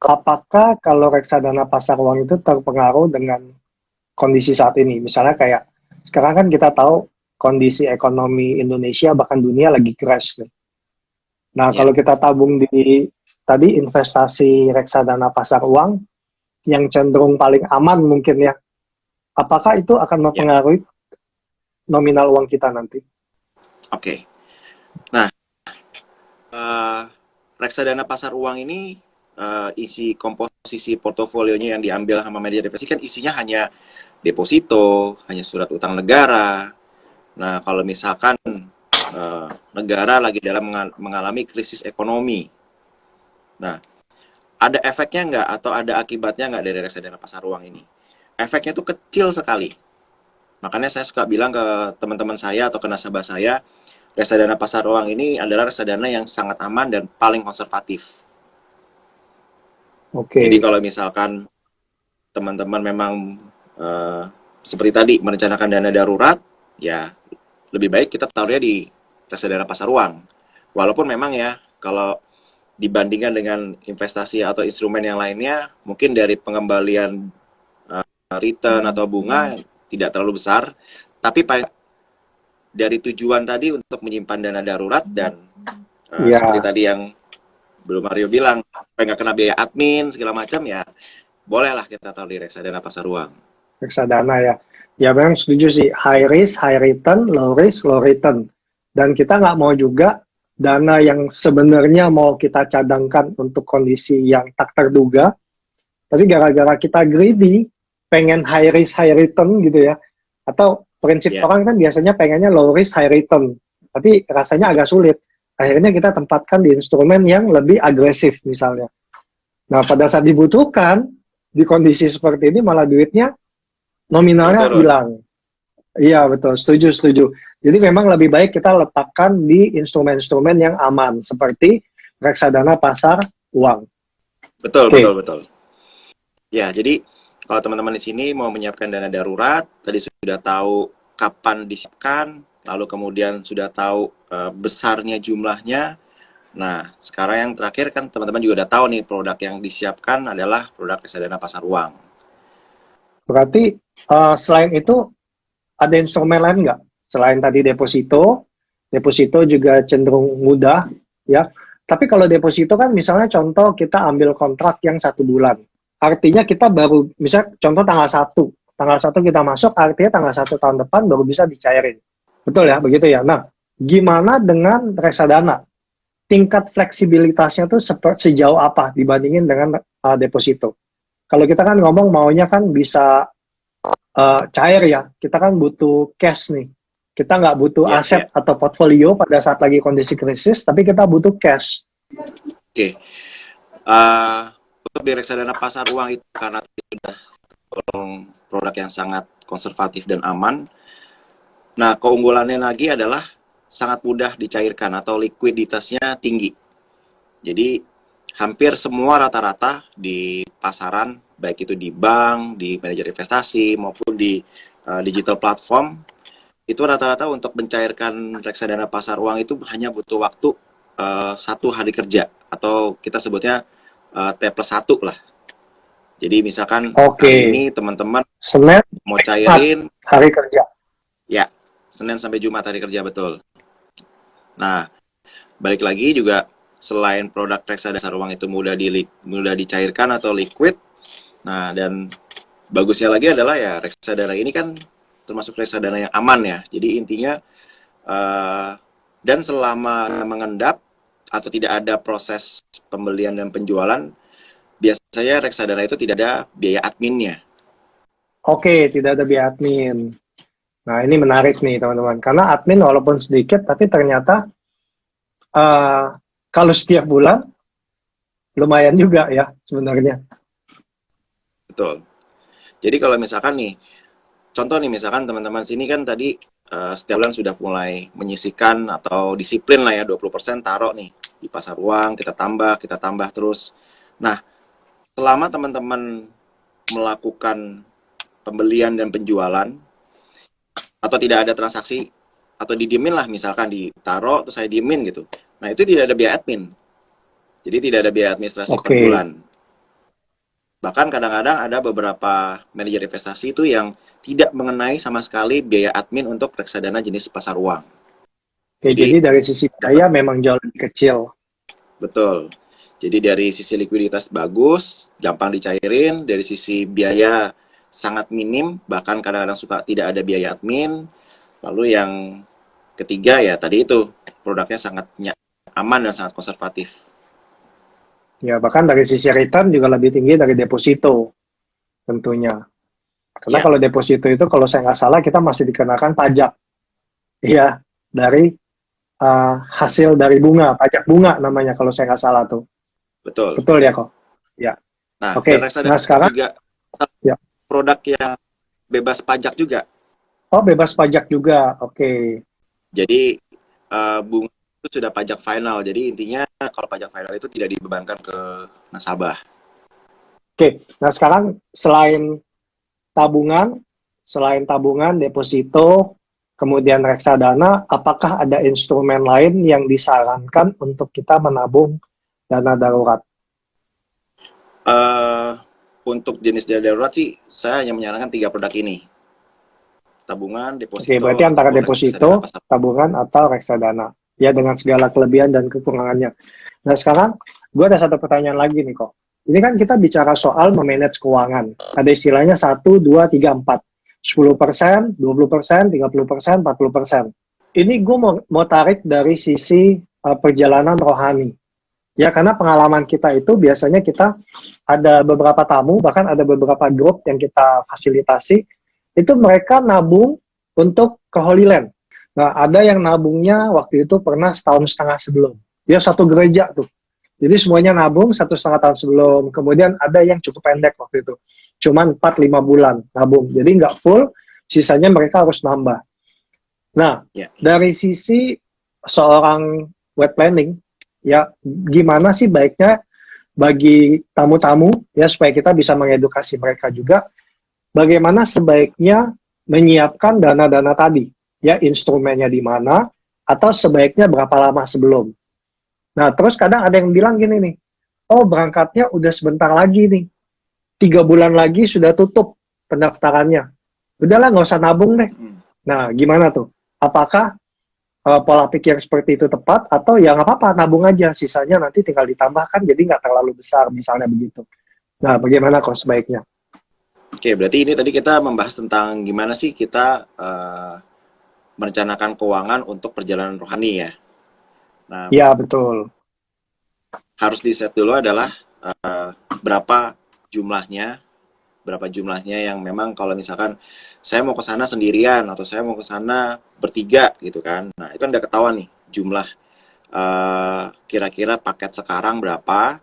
A: apakah kalau reksadana pasar uang itu terpengaruh dengan kondisi saat ini? Misalnya kayak sekarang kan kita tahu kondisi ekonomi Indonesia bahkan dunia lagi crash nih. Nah,
B: Ya,
A: kalau kita tabung di tadi investasi reksadana pasar uang yang cenderung paling aman mungkin ya, apakah itu akan
B: ya,
A: mempengaruhi nominal uang kita nanti?
B: oke. Nah, eh, reksadana pasar uang ini isi komposisi portofolionya yang diambil sama media investasi kan isinya hanya deposito, hanya surat utang negara. Nah, kalau misalkan negara lagi dalam mengalami krisis ekonomi, nah ada efeknya nggak atau ada akibatnya nggak dari reksadana pasar uang ini? Efeknya tuh kecil sekali. Makanya saya suka bilang ke teman-teman saya atau ke nasabah saya, reksadana pasar uang ini adalah reksadana yang sangat aman dan paling konservatif.
A: Oke,
B: Jadi kalau misalkan teman-teman memang eh, seperti tadi merencanakan dana darurat, ya lebih baik kita taruhnya di reksadana pasar uang. Walaupun memang ya kalau dibandingkan dengan investasi atau instrumen yang lainnya, mungkin dari pengembalian return atau bunga tidak terlalu besar, tapi dari tujuan tadi untuk menyimpan dana darurat dan seperti
A: ya
B: tadi yang belum Mario bilang, supaya nggak kena biaya admin segala macam ya, bolehlah kita taruh di reksadana pasar uang.
A: reksadana ya. Ya memang setuju sih, high risk, high return, low risk, low return. Dan kita nggak mau juga dana yang sebenarnya mau kita cadangkan untuk kondisi yang tak terduga, tapi gara-gara kita greedy, pengen high risk, high return gitu ya. Atau prinsip
B: Ya,
A: orang kan biasanya pengennya low risk, high return. Tapi rasanya agak sulit. Akhirnya kita tempatkan di instrumen yang lebih agresif misalnya. Nah, pada saat dibutuhkan, di kondisi seperti ini malah duitnya nominalnya
B: turun.
A: hilang. Iya, betul. Setuju, setuju. Jadi memang lebih baik kita letakkan di instrumen-instrumen yang aman, seperti reksadana pasar uang.
B: Betul, betul,
A: Oke,
B: betul. Ya, jadi kalau teman-teman di sini mau menyiapkan dana darurat, tadi sudah tahu kapan disiapkan, lalu kemudian sudah tahu besarnya jumlahnya. Nah, sekarang yang terakhir kan teman-teman juga udah tahu nih produk yang disiapkan adalah produk reksadana pasar uang.
A: berarti selain itu ada instrumen lain nggak? Selain tadi deposito, deposito juga cenderung mudah, ya. Tapi kalau deposito kan misalnya contoh kita ambil kontrak yang 1 bulan. Artinya kita baru, misal contoh tanggal satu kita masuk, artinya tanggal 1 tahun depan baru bisa dicairin. Betul ya, begitu ya. Nah, gimana dengan reksadana? Tingkat fleksibilitasnya tuh sejauh apa dibandingin dengan deposito? Kalau kita kan ngomong maunya kan bisa cair ya, kita kan butuh cash nih. Kita nggak butuh
B: Ya,
A: aset
B: ya.
A: atau portfolio pada saat lagi kondisi krisis, tapi kita butuh cash.
B: Oke. Eh, untuk di reksadana pasar uang itu karena sudah produk yang sangat konservatif dan aman. Nah, keunggulannya lagi adalah sangat mudah dicairkan atau likuiditasnya tinggi. Jadi hampir semua rata-rata di pasaran, baik itu di bank, di manajer investasi maupun di digital platform, itu rata-rata untuk mencairkan reksadana pasar uang itu hanya butuh waktu 1 hari kerja atau kita sebutnya T+1 lah. Jadi misalkan hari
A: Oke,
B: ini teman-teman
A: Senin,
B: mau
A: Jumat,
B: cairin,
A: hari kerja.
B: ya Senin sampai Jumat hari kerja betul. Nah, balik lagi juga selain produk reksadana pasar uang itu mudah dicairkan atau liquid. Nah, dan bagusnya lagi adalah ya reksadana ini kan termasuk reksadana yang aman ya. Jadi intinya eh, dan selama mengendap atau tidak ada proses pembelian dan penjualan, biasanya reksadana itu tidak ada biaya adminnya.
A: Oke, tidak ada biaya admin. Nah, ini menarik nih teman-teman. Karena admin walaupun sedikit, tapi ternyata uh, kalau setiap bulan lumayan juga ya sebenarnya.
B: Betul. Jadi kalau misalkan nih, contoh nih misalkan teman-teman sini kan tadi setiap bulan sudah mulai menyisihkan atau disiplin lah ya 20% taruh nih di pasar uang, kita tambah terus. Nah, selama teman-teman melakukan pembelian dan penjualan atau tidak ada transaksi atau didiemin lah misalkan ditaruh terus saya diemin gitu. Nah, itu tidak ada biaya admin. Jadi tidak ada biaya administrasi per
A: Oke,
B: bulan. Bahkan kadang-kadang ada beberapa manajer investasi itu yang tidak mengenai sama sekali biaya admin untuk reksadana jenis pasar uang.
A: Oke,
B: Jadi
A: jadi dari sisi biaya memang jauh lebih kecil.
B: betul. Jadi dari sisi likuiditas bagus, gampang dicairin, dari sisi biaya sangat minim, bahkan kadang-kadang suka tidak ada biaya admin. Lalu yang ketiga ya tadi itu, produknya sangat aman dan sangat konservatif.
A: Ya, bahkan dari sisi return juga lebih tinggi dari deposito tentunya. Karena
B: Ya,
A: kalau deposito itu kalau saya nggak salah kita masih dikenakan pajak. Iya, dari hasil dari bunga, pajak bunga namanya kalau saya nggak salah tuh.
B: betul.
A: Betul ya kok? Ya.
B: Nah, dan
A: Oke.
B: reksadana
A: Nah sekarang
B: juga
A: ya.
B: produk yang bebas pajak juga.
A: Oh, bebas pajak juga. Oke.
B: Jadi bunga itu sudah pajak final. Jadi intinya kalau pajak final itu tidak dibebankan ke nasabah.
A: Oke. Nah sekarang tabungan, selain tabungan, deposito, kemudian reksadana, apakah ada instrumen lain yang disarankan untuk kita menabung dana darurat?
B: eh untuk jenis dana darurat sih, saya hanya menyarankan tiga produk ini. Tabungan,
A: Oke,
B: deposito,
A: berarti antara
B: ataupun reksadana
A: deposito,
B: pasar.
A: tabungan, atau reksadana. Ya, dengan segala kelebihan dan kekurangannya. Nah, sekarang gue ada satu pertanyaan lagi nih kok. Ini kan kita bicara soal memanage keuangan. Ada istilahnya 1, 2, 3, 4. 10%, 20%, 30%, 40%. Ini gue mau tarik dari sisi perjalanan rohani. Ya, karena pengalaman kita itu biasanya kita ada beberapa tamu, bahkan ada beberapa grup yang kita fasilitasi, itu mereka nabung untuk ke Holy Land. Nah, ada yang nabungnya waktu itu pernah setahun setengah sebelum. Dia satu gereja tuh. Jadi semuanya nabung 1,5 tahun sebelum. Kemudian ada yang cukup pendek waktu itu. Cuman 4-5 bulan nabung. Jadi nggak full, sisanya mereka harus nambah. Nah,
B: Ya,
A: dari sisi seorang web planning, ya gimana sih baiknya bagi tamu-tamu ya supaya kita bisa mengedukasi mereka juga bagaimana sebaiknya menyiapkan dana-dana tadi ya instrumennya di mana atau sebaiknya berapa lama sebelum. Nah terus kadang ada yang bilang gini nih, oh berangkatnya udah sebentar lagi nih, 3 bulan lagi sudah tutup pendaftarannya, udahlah nggak usah nabung deh. Nah gimana tuh? Apakah pola pikir seperti itu tepat atau ya nggak apa-apa nabung aja sisanya nanti tinggal ditambahkan jadi nggak terlalu besar misalnya begitu. Nah bagaimana kok sebaiknya?
B: oke, berarti ini tadi kita membahas tentang gimana sih kita merencanakan keuangan untuk perjalanan rohani ya. Nah,
A: Ya betul.
B: harus di set dulu adalah berapa jumlahnya, berapa jumlahnya yang memang kalau misalkan saya mau ke sana sendirian atau saya mau ke sana bertiga gitu kan. Nah, itu kan udah ketahuan nih jumlah kira-kira paket sekarang berapa.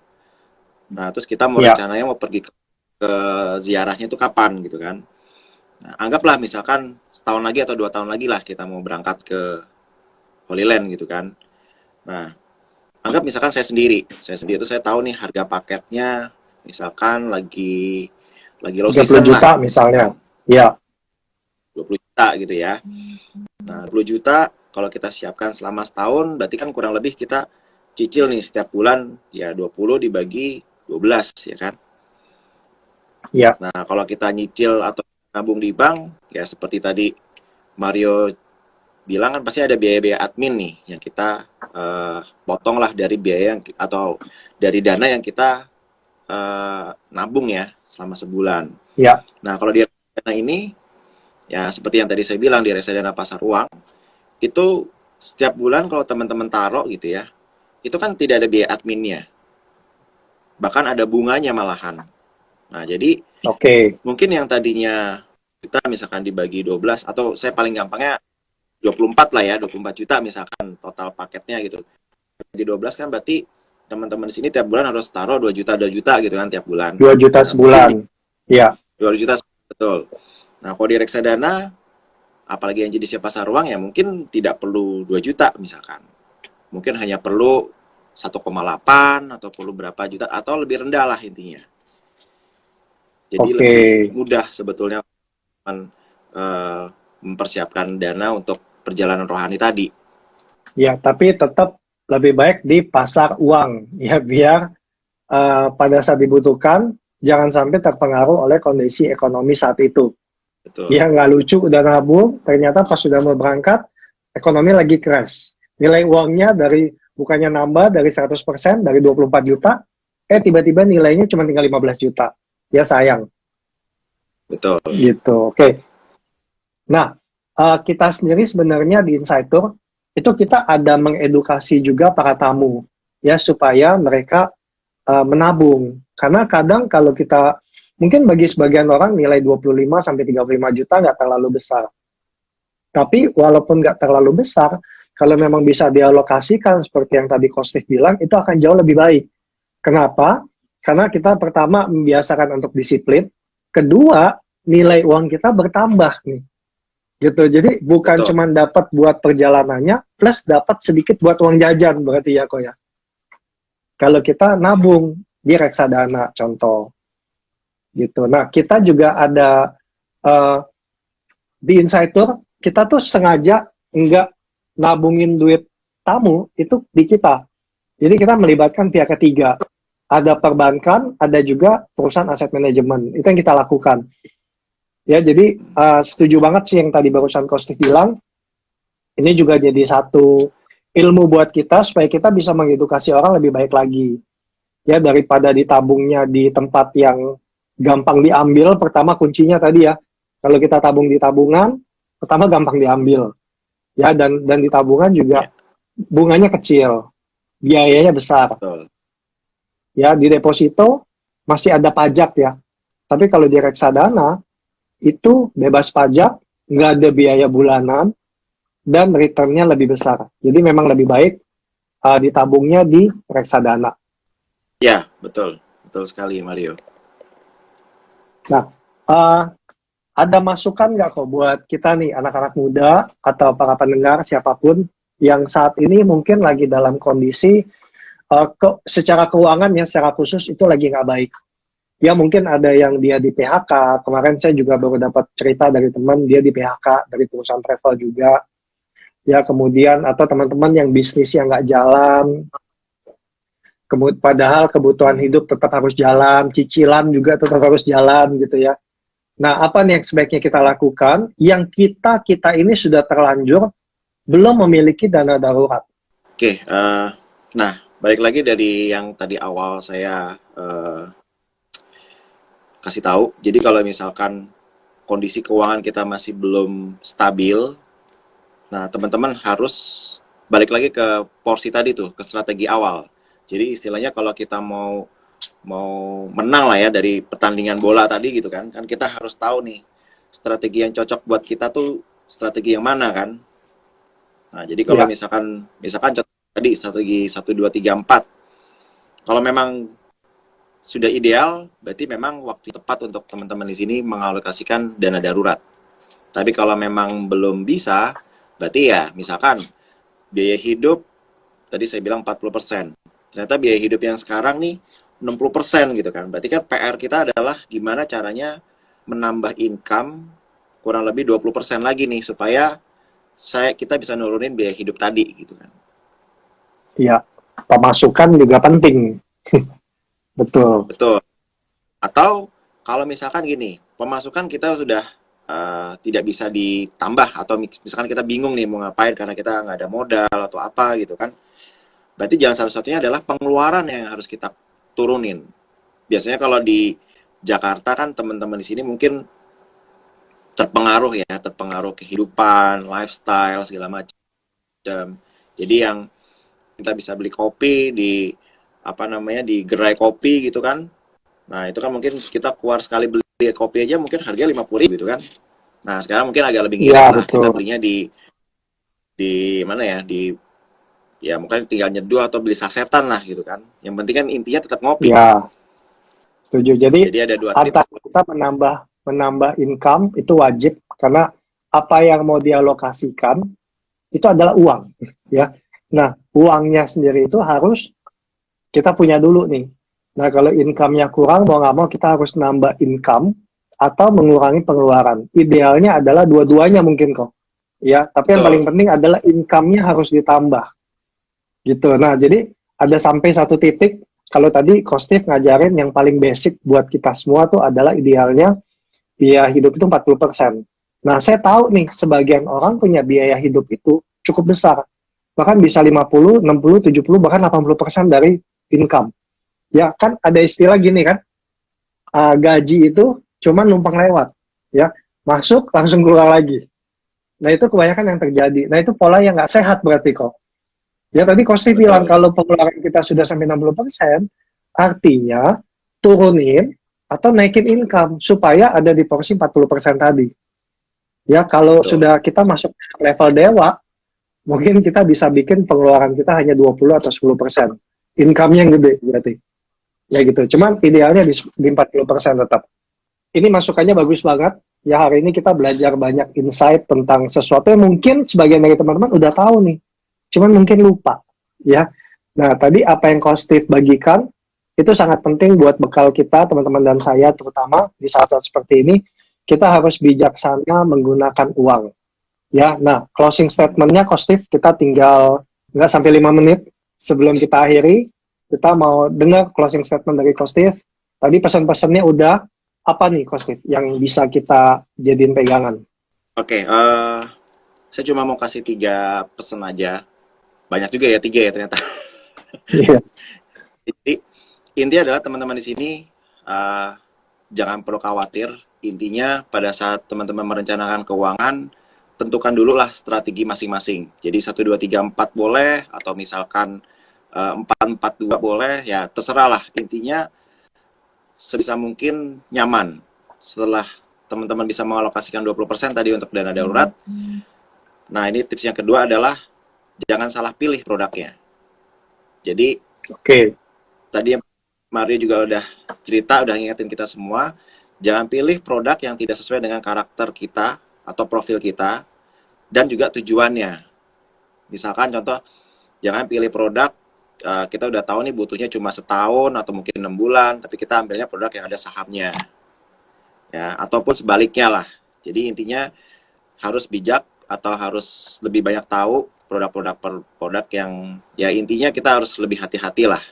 B: Nah, terus kita mau
A: Ya.
B: rencananya mau pergi ke ziarahnya itu kapan gitu kan. Nah, anggaplah misalkan setahun lagi atau 2 tahun lagi lah kita mau berangkat ke Holy Land gitu kan. Nah, anggap misalkan saya sendiri itu saya tahu nih harga paketnya misalkan lagi low
A: 30
B: season lah
A: juta
B: gitu kan.
A: misalnya. Ya.
B: 20 juta gitu ya. Nah, 20 juta kalau kita siapkan selama setahun berarti kan kurang lebih kita cicil nih setiap bulan ya 20 dibagi 12 ya kan.
A: Ya.
B: Nah, kalau kita nyicil atau nabung di bank ya seperti tadi Mario bilang kan pasti ada biaya-biaya admin nih yang kita potong lah dari biaya yang atau dari dana yang kita nabung ya selama sebulan.
A: Ya.
B: Nah, kalau di dana ini ya seperti yang tadi saya bilang di reksadana pasar uang itu setiap bulan kalau teman-teman taruh gitu ya, itu kan tidak ada biaya adminnya. Bahkan ada bunganya malahan. Nah, jadi
A: Oke.
B: mungkin yang tadinya kita misalkan dibagi 12 atau saya paling gampangnya 24 lah ya, 24 juta misalkan total paketnya gitu. Di 12 kan berarti teman-teman di sini tiap bulan harus taruh 2 juta gitu kan tiap bulan.
A: 2 juta
B: Nah, mungkin di
A: sebulan. Ya.
B: 2 juta betul. Nah, kalau di reksadana apalagi yang jenisnya pasar uang ya mungkin tidak perlu 2 juta misalkan. Mungkin hanya perlu 1,8 atau perlu berapa juta atau lebih rendah lah intinya. Jadi
A: Oke.
B: lebih mudah sebetulnya mempersiapkan dana untuk perjalanan rohani tadi.
A: Ya, tapi tetap lebih baik di pasar uang ya biar pada saat dibutuhkan jangan sampai terpengaruh oleh kondisi ekonomi saat itu.
B: Betul.
A: Ya nggak lucu udah nabung, ternyata pas sudah mau berangkat, ekonomi lagi crash. Nilai uangnya dari bukannya nambah dari 100%, dari 24 juta, tiba-tiba nilainya cuma tinggal 15 juta. Ya sayang.
B: Betul.
A: Gitu, oke. Nah, kita sendiri sebenarnya di Insightur, itu kita ada mengedukasi juga para tamu, ya supaya mereka menabung. Karena kadang kalau kita, mungkin bagi sebagian orang nilai 25 sampai 35 juta nggak terlalu besar. Tapi walaupun nggak terlalu besar, kalau memang bisa dialokasikan seperti yang tadi Kostif bilang, itu akan jauh lebih baik. Kenapa? Karena kita pertama membiasakan untuk disiplin, kedua nilai uang kita bertambah nih. Gitu. Jadi bukan
B: Betul.
A: cuma dapat buat perjalanannya, plus dapat sedikit buat uang jajan berarti ya kok ya. Kalau kita nabung di reksadana contoh. Gitu. Nah, kita juga ada di Insightur, kita tuh sengaja nggak nabungin duit tamu itu di kita. Jadi kita melibatkan pihak ketiga. Ada perbankan, ada juga perusahaan aset manajemen. Itu yang kita lakukan. Ya, jadi setuju banget sih yang tadi barusan Kostik bilang. Ini juga jadi satu ilmu buat kita supaya kita bisa mengedukasi orang lebih baik lagi. Ya, daripada ditabungnya di tempat yang gampang diambil, pertama kuncinya tadi ya. Kalau kita tabung di tabungan, pertama gampang diambil. Ya, dan di tabungan juga bunganya kecil, biayanya besar.
B: Betul.
A: Ya, di deposito masih ada pajak ya. Tapi kalau di reksadana, itu bebas pajak, nggak ada biaya bulanan, dan returnnya lebih besar. Jadi memang lebih baik ditabungnya di reksadana.
B: Ya, betul. Betul sekali, Mario.
A: Nah, ada masukan nggak kok buat kita nih, anak-anak muda atau para pendengar siapapun yang saat ini mungkin lagi dalam kondisi secara keuangan ya, secara khusus itu lagi nggak baik. Ya mungkin ada yang dia di PHK, kemarin saya juga baru dapat cerita dari teman, dia di PHK dari perusahaan travel juga. Ya kemudian, atau teman-teman yang bisnisnya nggak jalan, padahal kebutuhan hidup tetap harus jalan, cicilan juga tetap harus jalan gitu ya. Nah, apa nih yang sebaiknya kita lakukan? Yang kita ini sudah terlanjur belum memiliki dana darurat.
B: Oke, nah balik lagi dari yang tadi awal saya kasih tahu. Jadi kalau misalkan kondisi keuangan kita masih belum stabil, nah teman-teman harus balik lagi ke porsi tadi tuh, ke strategi awal. Jadi istilahnya kalau kita mau menang lah ya dari pertandingan bola tadi gitu kan kita harus tahu nih strategi yang cocok buat kita tuh strategi yang mana kan. Nah, jadi kalau
A: Ya,
B: misalkan tadi strategi 1 2 3 4, kalau memang sudah ideal, berarti memang waktu tepat untuk teman-teman di sini mengalokasikan dana darurat. Tapi kalau memang belum bisa, berarti ya misalkan biaya hidup tadi saya bilang 40%. Ternyata biaya hidup yang sekarang nih 60% gitu kan. Berarti kan PR kita adalah gimana caranya menambah income kurang lebih 20% lagi nih supaya kita bisa nurunin biaya hidup tadi gitu kan.
A: ya, pemasukan juga penting. Betul.
B: Betul. Atau kalau misalkan gini, pemasukan kita sudah tidak bisa ditambah atau misalkan kita bingung nih mau ngapain karena kita nggak ada modal atau apa gitu kan. Berarti jalan satu-satunya adalah pengeluaran yang harus kita turunin. Biasanya kalau di Jakarta kan teman-teman di sini mungkin terpengaruh kehidupan, lifestyle segala macam. Jadi yang kita bisa beli kopi di di gerai kopi gitu kan. Nah, itu kan mungkin kita keluar sekali beli kopi aja mungkin harganya 50.000 gitu kan. Nah, sekarang mungkin agak lebih ngirit
A: Ya,
B: lah kita
A: betul.
B: belinya di mana ya? Ya mungkin tinggal nyeduh atau beli sasetan lah gitu kan. Yang penting kan intinya tetap ngopi.
A: Ya, setuju. Jadi
B: Jadi ada 2 tips.
A: antara kita menambah income itu wajib karena apa yang mau dialokasikan itu adalah uang, ya. Nah, uangnya sendiri itu harus kita punya dulu nih. Nah, kalau income-nya kurang, mau nggak mau kita harus nambah income atau mengurangi pengeluaran. Idealnya adalah dua-duanya mungkin kok. Ya, tapi yang paling
B: Betul.
A: penting adalah income-nya harus ditambah. Gitu. Nah, jadi ada sampai satu titik Kalau tadi Coach Steve ngajarin yang paling basic buat kita semua tuh adalah idealnya biaya hidup itu 40%. Nah, saya tahu nih sebagian orang punya biaya hidup itu cukup besar. Bahkan bisa 50, 60, 70, bahkan 80% dari income. Ya, kan ada istilah gini kan, gaji itu cuma numpang lewat. Ya, masuk langsung keluar lagi. Nah, itu kebanyakan yang terjadi. Nah, itu pola yang nggak sehat berarti kok. Ya, tadi Kosti bilang
B: Betul.
A: kalau pengeluaran kita sudah sampai 60%, artinya turunin atau naikin income supaya ada di porsi 40% tadi. Ya, kalau
B: Betul.
A: sudah kita masuk level dewa, mungkin kita bisa bikin pengeluaran kita hanya 20 atau 10%. Income-nya yang gede berarti. Ya gitu. Cuman idealnya di 40% tetap. Ini masukannya bagus banget. Ya, hari ini kita belajar banyak insight tentang sesuatu yang mungkin sebagian dari teman-teman udah tahu nih. Cuman mungkin lupa. Ya. Nah, tadi apa yang Coach Steve bagikan, itu sangat penting buat bekal kita, teman-teman dan saya, terutama di saat-saat seperti ini, kita harus bijaksana menggunakan uang. Ya, nah, closing statement-nya, Coach Steve, kita tinggal nggak sampai 5 menit sebelum kita akhiri. Kita mau dengar closing statement dari Coach Steve. Tadi pesan-pesannya udah, apa nih Coach Steve yang bisa kita jadiin pegangan?
B: Oke, saya cuma mau kasih 3 pesan aja. Banyak juga ya, 3 ya ternyata.
A: Iya,
B: Jadi intinya adalah teman-teman di sini uh, jangan perlu khawatir. Intinya pada saat teman-teman merencanakan keuangan, tentukan dulu lah strategi masing-masing. Jadi 1, 2, 3, 4 boleh, atau misalkan 4, 4, 2 boleh, ya terserah lah. Intinya sebisa mungkin nyaman. Setelah teman-teman bisa mengalokasikan 20% tadi untuk dana darurat. Nah, ini tips yang kedua adalah jangan salah pilih produknya. Jadi
A: oke.
B: tadi yang Mario juga udah cerita, udah ngingetin kita semua, jangan pilih produk yang tidak sesuai dengan karakter kita atau profil kita dan juga tujuannya. Misalkan contoh, jangan pilih produk kita udah tahu nih butuhnya cuma setahun atau mungkin 6 bulan, tapi kita ambilnya produk yang ada sahamnya, ya, ataupun sebaliknya lah. Jadi intinya harus bijak atau harus lebih banyak tahu produk yang, ya intinya kita harus lebih hati-hati lah.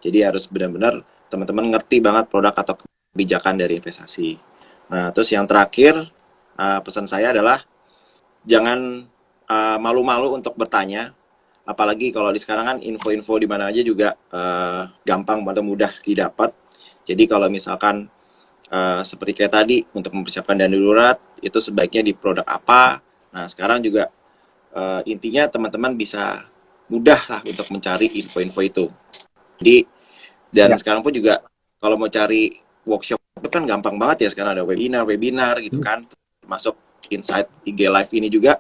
B: Jadi harus benar-benar teman-teman ngerti banget produk atau kebijakan dari investasi. Nah, terus yang terakhir, pesan saya adalah jangan malu-malu untuk bertanya. Apalagi kalau di sekarang kan info-info di mana aja juga gampang atau mudah didapat. Jadi kalau misalkan seperti kayak tadi untuk mempersiapkan dana darurat itu sebaiknya di produk apa. Nah, sekarang juga intinya teman-teman bisa mudah lah untuk mencari info-info itu. Jadi dan
A: Ya.
B: sekarang pun juga kalau mau cari workshop itu kan gampang banget ya, sekarang ada webinar gitu kan, masuk Insight IG Live ini juga.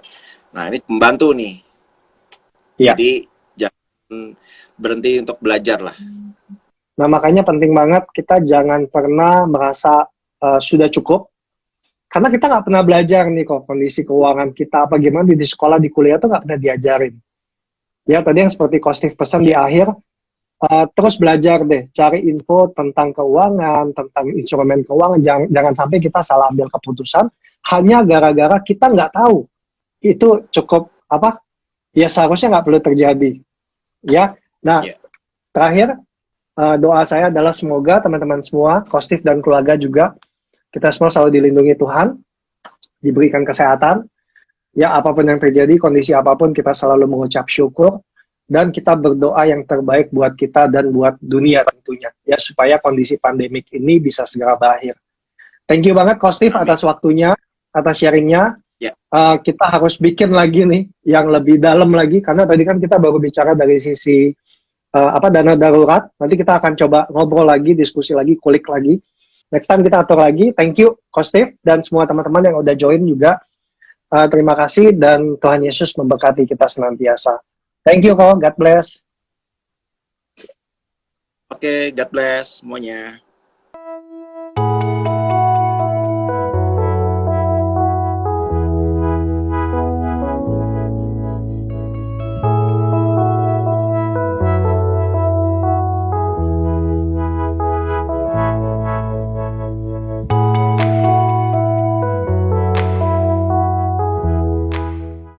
B: Nah, ini membantu nih.
A: Ya.
B: Jadi jangan berhenti untuk belajar lah.
A: Nah, makanya penting banget kita jangan pernah merasa sudah cukup. Karena kita nggak pernah belajar nih kok kondisi keuangan kita apa gimana di sekolah, di kuliah tuh nggak pernah diajarin. Ya, tadi yang seperti Coach Steve pesan di akhir, terus belajar deh, cari info tentang keuangan, tentang instrumen keuangan. Jangan sampai kita salah ambil keputusan hanya gara-gara kita nggak tahu. Itu cukup apa? Ya seharusnya nggak perlu terjadi. Ya, nah
B: Yeah.
A: terakhir doa saya adalah semoga teman-teman semua, Coach Steve dan keluarga juga, kita semua selalu dilindungi Tuhan, diberikan kesehatan. Ya apapun yang terjadi, kondisi apapun kita selalu mengucap syukur. Dan kita berdoa yang terbaik buat kita dan buat dunia tentunya. Ya, supaya kondisi pandemik ini bisa segera berakhir. Thank you banget, Coach Steve,
B: Amin.
A: atas waktunya, atas sharingnya.
B: Ya.
A: Kita harus bikin lagi nih, yang lebih dalam lagi. Karena tadi kan kita baru bicara dari sisi dana darurat. Nanti kita akan coba ngobrol lagi, diskusi lagi, kulik lagi. Next time kita atur lagi. Thank you, Coach Steve, dan semua teman-teman yang udah join juga. Terima kasih, dan Tuhan Yesus memberkati kita senantiasa. Thank you, God bless.
B: Oke, God bless semuanya.